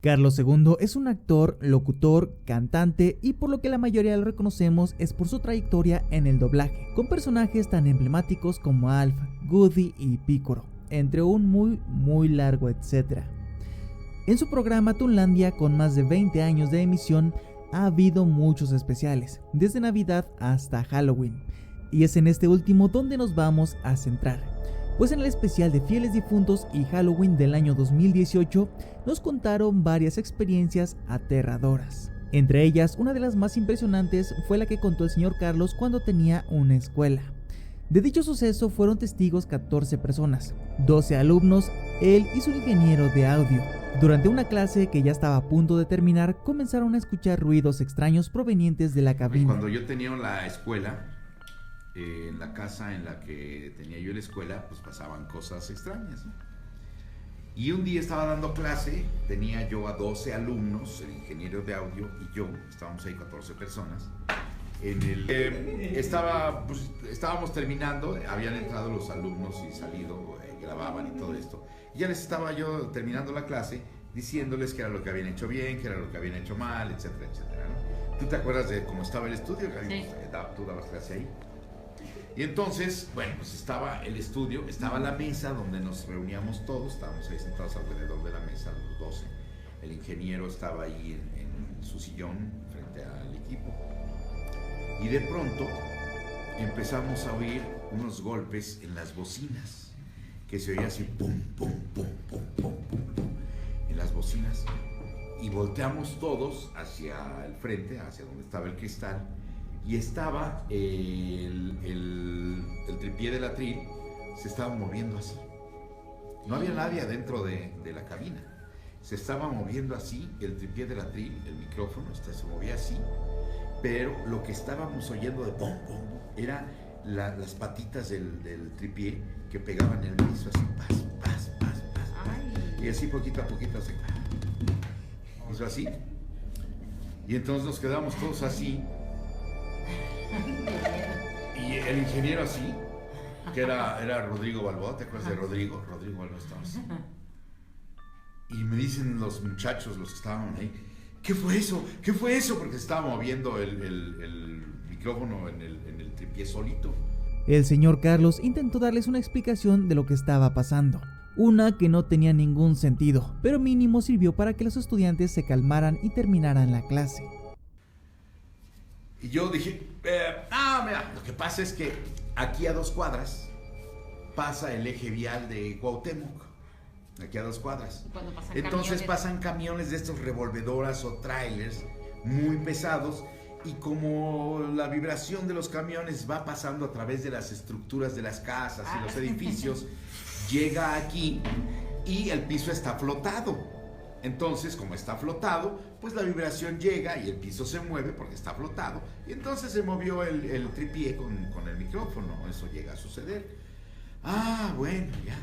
Carlos II es un actor, locutor, cantante y por lo que la mayoría lo reconocemos es por su trayectoria en el doblaje, con personajes tan emblemáticos como Alf, Goody y Pícoro, entre un muy largo etcétera. En su programa Toonlandia, con más de 20 años de emisión, ha habido muchos especiales, desde Navidad hasta Halloween, y es en este último donde nos vamos a centrar. Pues en el especial de Fieles Difuntos y Halloween del año 2018 nos contaron varias experiencias aterradoras. Entre ellas, una de las más impresionantes fue la que contó el señor Carlos cuando tenía una escuela. De dicho suceso fueron testigos 14 personas, 12 alumnos, él y su ingeniero de audio. Durante una clase que ya estaba a punto de terminar, comenzaron a escuchar ruidos extraños provenientes de la cabina. Cuando yo tenía la escuela, en la casa en la que tenía yo la escuela, pues pasaban cosas extrañas, ¿no? Y un día estaba dando clase, tenía yo a 12 alumnos, el ingeniero de audio y yo, estábamos ahí 14 personas. Estábamos terminando, habían entrado los alumnos y salido, grababan y todo esto. Y ya les estaba yo terminando la clase, diciéndoles qué era lo que habían hecho bien, qué era lo que habían hecho mal, etcétera, etcétera, ¿no? ¿Tú te acuerdas de cómo estaba el estudio? Sí. Tú dabas clase ahí. Y entonces, bueno, pues estaba el estudio, estaba la mesa donde nos reuníamos todos, estábamos ahí sentados alrededor de la mesa, los 12. El ingeniero estaba ahí en su sillón frente al equipo. Y de pronto empezamos a oír unos golpes en las bocinas, que se oía así, pum, pum, pum, pum, pum, pum, pum, en las bocinas. Y volteamos todos hacia el frente, hacia donde estaba el cristal, y estaba el tripié del atril, se estaba moviendo así. No había nadie adentro de la cabina. Se estaba moviendo así el tripié del atril, el micrófono, se movía así. Pero lo que estábamos oyendo de pom, pom, era las patitas del tripié que pegaban en el piso así, pas, pas, pas, pas. Ay. Y así poquito a poquito así. Hizo así. Y entonces nos quedamos todos así. Y el ingeniero así, que era Rodrigo Balboa, ¿te acuerdas de Rodrigo? Rodrigo Balboa estaba así. Y me dicen los muchachos, los que estaban ahí, ¿qué fue eso? ¿Qué fue eso? Porque se estaba moviendo el micrófono en el tripié solito. El señor Carlos intentó darles una explicación de lo que estaba pasando. Una que no tenía ningún sentido, pero mínimo sirvió para que los estudiantes se calmaran y terminaran la clase. Y yo dije, mira, lo que pasa es que aquí a 2 cuadras pasa el eje vial de Cuauhtémoc. Aquí a 2 cuadras. Entonces pasan camiones de estos revolvedoras o trailers muy pesados, y como la vibración de los camiones va pasando a través de las estructuras de las casas y los edificios, llega aquí y el piso está flotado. Entonces, como está flotado, pues la vibración llega y el piso se mueve porque está flotado. Y entonces se movió el tripié con el micrófono. Eso llega a suceder. Bueno, ya.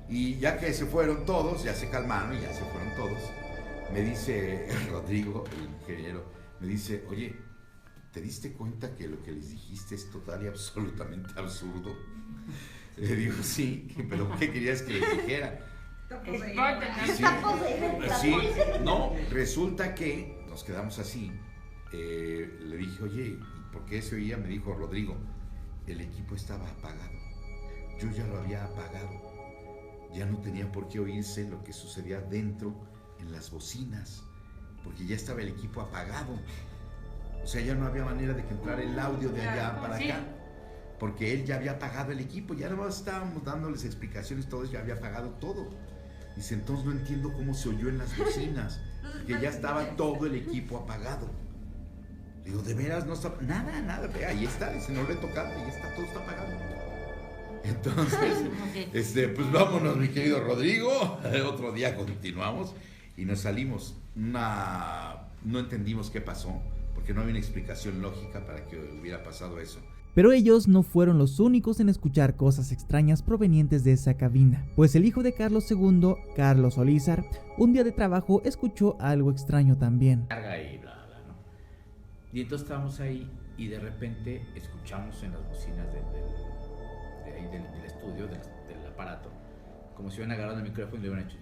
Y ya que se fueron todos, ya se calmaron y ya se fueron todos, me dice Rodrigo, el ingeniero, me dice, oye, ¿te diste cuenta que lo que les dijiste es total y absolutamente absurdo? Le digo, sí, pero ¿qué querías que les dijera? Sí, no, resulta que nos quedamos así. Le dije, oye, ¿por qué se oía? Me dijo Rodrigo, el equipo estaba apagado. Yo ya lo había apagado. Ya no tenía por qué oírse lo que sucedía dentro en las bocinas, porque ya estaba el equipo apagado. O sea, ya no había manera de que entrara el audio de allá para acá, porque él ya había apagado el equipo. Ya nada más estábamos dándoles explicaciones, todos ya había apagado todo. Dice, entonces no entiendo cómo se oyó en las bocinas, porque ya estaba todo el equipo apagado. Le digo, ¿de veras no está? Nada, ve, ahí está, dice, no le he tocado, y está, todo está apagado. Entonces, pues vámonos, mi querido Rodrigo. Otro día continuamos y nos salimos. No entendimos qué pasó, porque no había una explicación lógica para que hubiera pasado eso. Pero ellos no fueron los únicos en escuchar cosas extrañas provenientes de esa cabina, pues el hijo de Carlos II, Carlos Olízar, un día de trabajo escuchó algo extraño también. Y bla, bla, ¿no? Y entonces estábamos ahí y de repente escuchamos en las bocinas del estudio, del aparato, como si hubieran agarrado el micrófono y le hubieran hecho.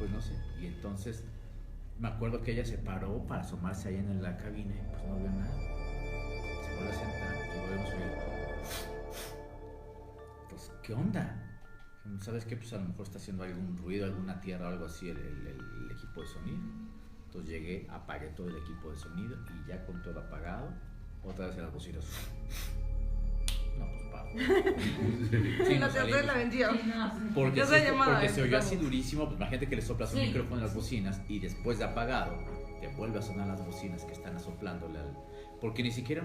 pues no sé. Y entonces me acuerdo que ella se paró para asomarse ahí en la cabina y pues no vio nada. Se vuelve a sentar y volvemos a oír. Pues, ¿qué onda? ¿Sabes qué? Pues a lo mejor está haciendo algún ruido, alguna tierra o algo así el equipo de sonido. Entonces llegué, apagué todo el equipo de sonido y ya con todo apagado, otra vez en las bocinas. No, pues pago. Sí, no te haces la vendió. Porque se oyó así durísimo, pues imagínate que le soplas un micrófono en las bocinas y después de apagado te vuelve a sonar las bocinas que están soplándole porque ni siquiera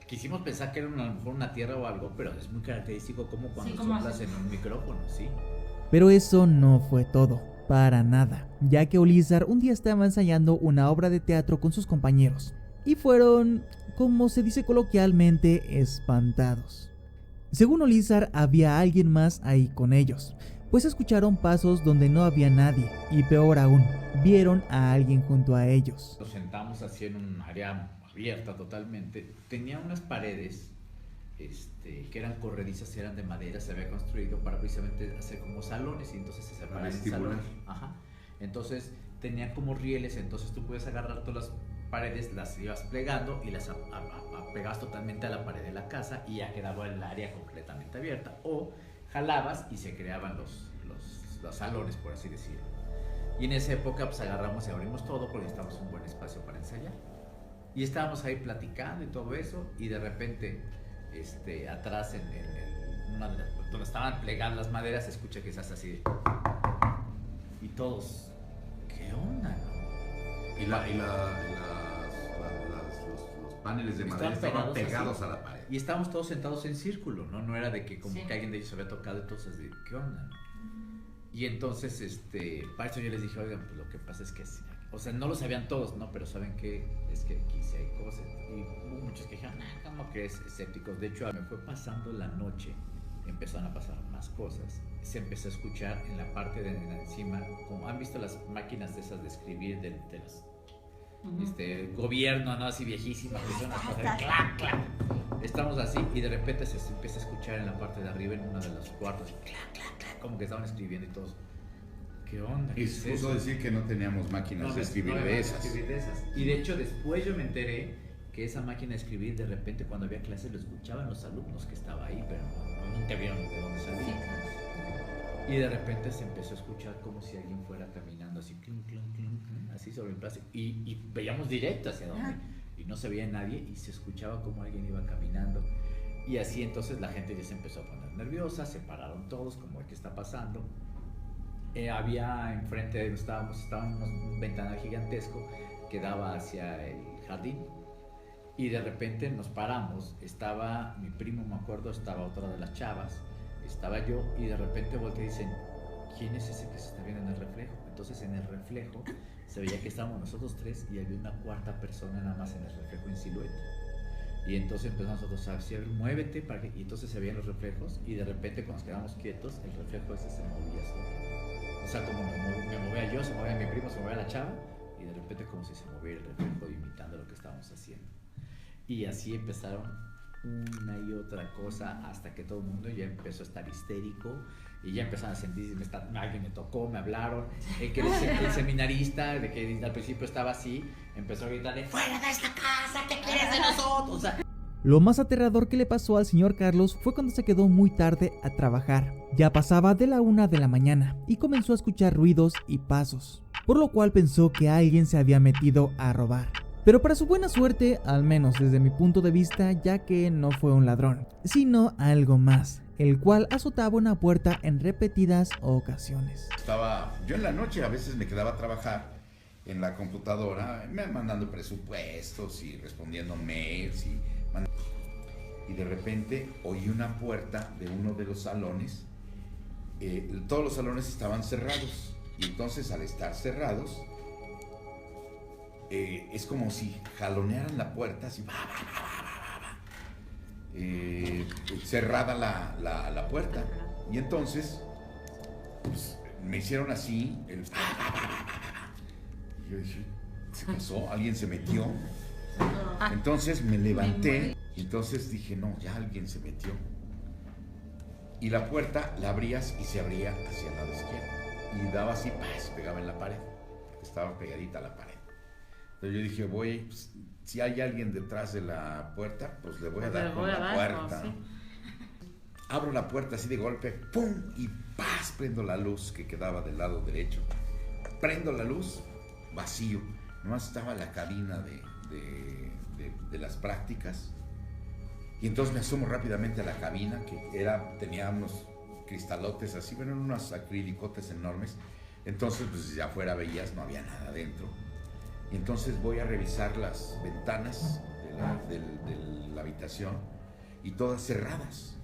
quisimos pensar que era a lo mejor una tierra o algo, pero es muy característico como cuando soplas en un micrófono, ¿sí? Pero eso no fue todo, para nada, ya que Ullízar un día estaba ensayando una obra de teatro con sus compañeros y fueron, como se dice coloquialmente, espantados. Según Ullízar, había alguien más ahí con ellos, pues escucharon pasos donde no había nadie y peor aún, vieron a alguien junto a ellos. Nos sentamos así en un área abierta totalmente, tenía unas paredes que eran corredizas, eran de madera, se había construido para precisamente hacer como salones y entonces se separaban en salones. Ajá. Entonces tenían como rieles, entonces tú puedes agarrar todas las paredes, las ibas plegando y las pegabas totalmente a la pared de la casa y ya quedaba el área completamente abierta, o jalabas y se creaban los salones, por así decirlo. Y en esa época pues agarramos y abrimos todo porque necesitábamos un buen espacio para ensayar. Y estábamos ahí platicando y todo eso, y de repente, atrás en una de donde estaban plegadas las maderas, se escucha que se hace así. Y todos, ¿qué onda, no? Y los paneles de madera estaban pegados a la pared. Y estábamos todos sentados en círculo, ¿no? No era de que como que alguien de ellos se había tocado, entonces, ¿qué onda, no? Y entonces, para eso yo les dije, oigan, pues lo que pasa es que sí. O sea, no lo sabían todos, ¿no? Pero saben que es que aquí sí hay cosas. Y hubo muchos que dijeron, ¿cómo crees? Escépticos. De hecho, me fue pasando la noche, empezaron a pasar más cosas. Se empezó a escuchar en la parte de encima, como han visto las máquinas de esas de escribir de las gobierno, ¿no? Así viejísimas, que son las cosas, clac, clac. Estamos así y de repente se empieza a escuchar en la parte de arriba, en uno de los cuartos, clac, clac, clac, como que estaban escribiendo y todos. ¿Qué onda? Y se puso a decir que no teníamos máquinas de escribir de esas. Y de hecho después yo me enteré que esa máquina de escribir de repente cuando había clases lo escuchaban los alumnos que estaba ahí, pero nunca vieron de dónde salía. Y de repente se empezó a escuchar como si alguien fuera caminando así, clink, clink, clink, así sobre el plástico. Y veíamos directo hacia donde. Y no se veía nadie y se escuchaba como alguien iba caminando. Y así entonces la gente ya se empezó a poner nerviosa, se pararon todos como ¿qué está pasando? Había enfrente de donde estábamos un ventanal gigantesco que daba hacia el jardín y de repente nos paramos, estaba mi primo, me acuerdo, estaba otra de las chavas, estaba yo y de repente volteé y dicen, ¿quién es ese que se está viendo en el reflejo? Entonces en el reflejo se veía que estábamos nosotros tres y había una cuarta persona nada más en el reflejo en silueta. Y entonces empezamos nosotros a decir, muévete, y entonces se veían los reflejos y de repente cuando nos quedamos quietos, el reflejo ese se movía solo. O sea, como me movía yo, se movía mi primo, se movía la chava y de repente como si se moviera el reflejo imitando lo que estábamos haciendo. Y así empezaron una y otra cosa hasta que todo el mundo ya empezó a estar histérico y ya empezaron a sentir, alguien me tocó, me hablaron, que el seminarista, de que al principio estaba así, empezó a gritarle, ¡fuera de esta casa! ¿Qué quieres de nosotros? O sea, lo más aterrador que le pasó al señor Carlos fue cuando se quedó muy tarde a trabajar. Ya pasaba de la 1 de la mañana y comenzó a escuchar ruidos y pasos, por lo cual pensó que alguien se había metido a robar. Pero para su buena suerte, al menos desde mi punto de vista, ya que no fue un ladrón, sino algo más, el cual azotaba una puerta en repetidas ocasiones. Yo en la noche a veces me quedaba a trabajar en la computadora, mandando presupuestos y respondiendo mails y de repente oí una puerta de uno de los salones. Todos los salones estaban cerrados y entonces al estar cerrados es como si jalonearan la puerta así, cerrada la puerta, y entonces pues, me hicieron así y yo dije, ¿se pasó? ¿Alguien se metió? Entonces me levanté y entonces dije, no, ya alguien se metió. Y la puerta la abrías y se abría hacia el lado izquierdo. y daba así, ¡paz! Pegaba en la pared, estaba pegadita a la pared. Entonces yo dije, pues, si hay alguien detrás de la puerta, pues le voy a dar con la puerta. Sí. Abro la puerta así de golpe, ¡pum! Y ¡paz! Prendo la luz que quedaba del lado derecho. Prendo la luz, vacío. Nomás estaba la cabina de las prácticas. Y entonces me asomo rápidamente a la cabina, que tenía unos cristalotes así, bueno, unos acrílicotes enormes. Entonces, pues ya afuera veías, no había nada adentro. Y entonces voy a revisar las ventanas de la habitación y todas cerradas.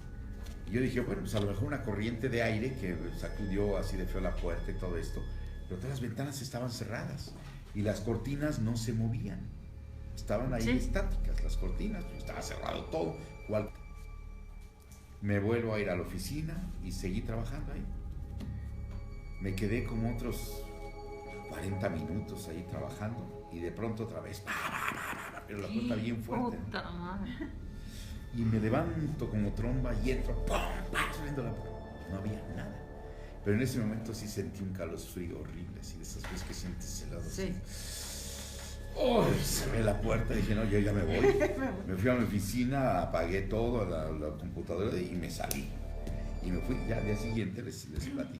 Y yo dije, bueno, pues a lo mejor una corriente de aire que sacudió así de feo la puerta y todo esto. Pero todas las ventanas estaban cerradas y las cortinas no se movían. Estaban ahí estáticas las cortinas, estaba cerrado todo. Me vuelvo a ir a la oficina y seguí trabajando ahí. Me quedé como otros 40 minutos ahí trabajando y de pronto otra vez, pero la puerta bien fuerte. Puta madre. Y me levanto como tromba y entro, ¡pum! Saliendo la puerta. No había nada. Pero en ese momento sí sentí un calosfrío horrible, así de esas veces que sientes helado. Sí. Oh, cerré la puerta y dije, no, yo ya me voy. Me fui a mi oficina, apagué todo, la computadora y me salí. Y me fui, ya al día siguiente les platiqué.